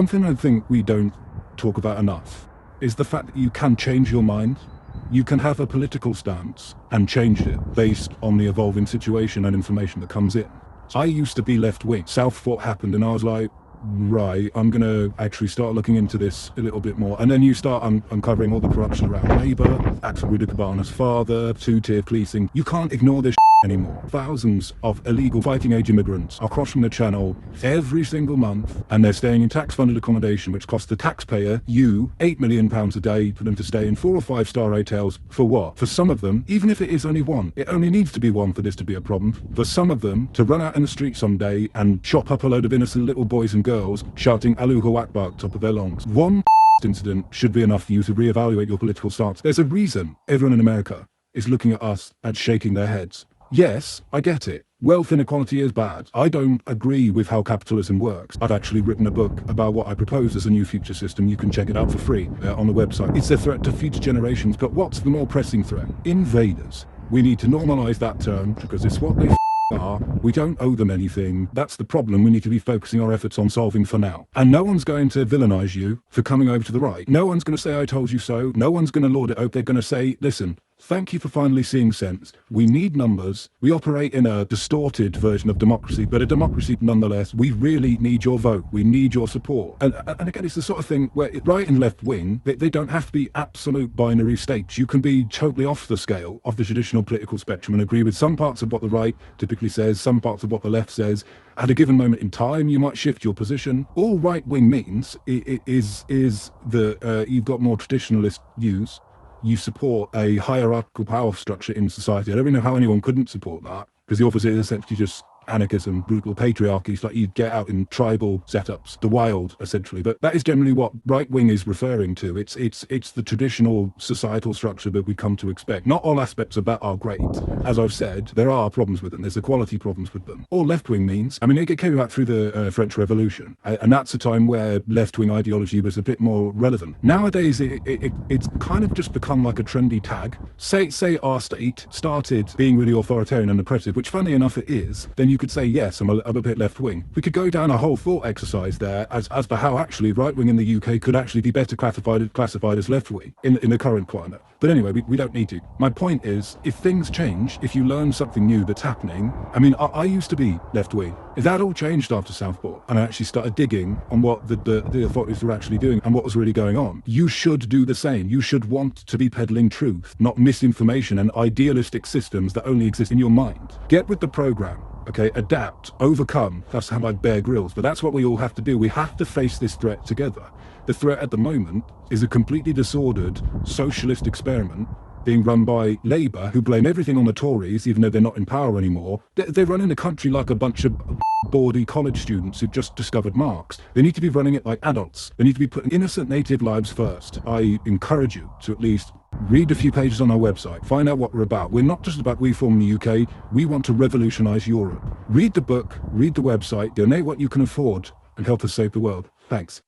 Something I think we don't talk about enough is the fact that you can change your mind. You can have a political stance and change it based on the evolving situation and information that comes in. I used to be left-wing. Southport happened and I was like, right, I'm going to actually start looking into this a little bit more. And then you start uncovering all the corruption around Labour, Axel Rudikabana's father, two-tier policing. You can't ignore this anymore. Thousands of illegal fighting-age immigrants are crossing the channel every single month, and they're staying in tax-funded accommodation, which costs the taxpayer, you, £8 million a day for them to stay in 4 or 5-star hotels. For what? For some of them, even if it is only one, it only needs to be one for this to be a problem. For some of them, to run out in the street someday and chop up a load of innocent little boys and girls shouting Allahu Akbar at the top of their lungs. One incident should be enough for you to reevaluate your political stance. There's a reason everyone in America is looking at us and shaking their heads. Yes, I get it. Wealth inequality is bad. I don't agree with how capitalism works. I've actually written a book about what I propose as a new future system. You can check it out for free on the website. It's a threat to future generations, but what's the more pressing threat? Invaders. We need to normalize that term because it's what they are. We don't owe them anything. That's the problem we need to be focusing our efforts on solving for now. And no one's going to villainize you for coming over to the right. No one's going to say I told you so. No one's going to lord it over. They're going to say, listen, thank you for finally seeing sense. We need numbers. We operate in a distorted version of democracy, but a democracy nonetheless. We really need your vote. We need your support. And again, it's the sort of thing where right and left wing, they don't have to be absolute binary states. You can be totally off the scale of the traditional political spectrum and agree with some parts of what the right typically says, some parts of what the left says. At a given moment in time, you might shift your position. All right-wing means is the you've got more traditionalist views. You support a hierarchical power structure in society. I don't really know how anyone couldn't support that, because the opposite is essentially just anarchism, brutal patriarchy. It's like you get out in tribal setups, the wild, essentially. But that is generally what right-wing is referring to. It's the traditional societal structure that we come to expect. Not all aspects of that are great. As I've said, there are problems with them. There's equality problems with them. All left-wing means, I mean, it came about through the French Revolution, and that's a time where left-wing ideology was a bit more relevant. Nowadays, it's kind of just become like a trendy tag. Say our state started being really authoritarian and oppressive, which funny enough it is, then you could say, yes, I'm a bit left-wing. We could go down a whole thought exercise there as to how actually right-wing in the UK could actually be better classified as left-wing in the current climate. But anyway, we don't need to. My point is, if things change, if you learn something new that's happening, I mean, I used to be left-wing. That all changed after Southport, and I actually started digging on what the authorities were actually doing and what was really going on. You should do the same. You should want to be peddling truth, not misinformation and idealistic systems that only exist in your mind. Get with the program. Okay, adapt, overcome. That's how like Bear Grylls, but that's what we all have to do. We have to face this threat together. The threat at the moment is a completely disordered socialist experiment being run by Labour, who blame everything on the Tories, even though they're not in power anymore. They're running the country like a bunch of bawdy college students who've just discovered Marx. They need to be running it like adults. They need to be putting innocent native lives first. I encourage you to at least read a few pages on our website, find out what we're about. We're not just about reforming the UK, we want to revolutionise Europe. Read the book, read the website, donate what you can afford, and help us save the world. Thanks.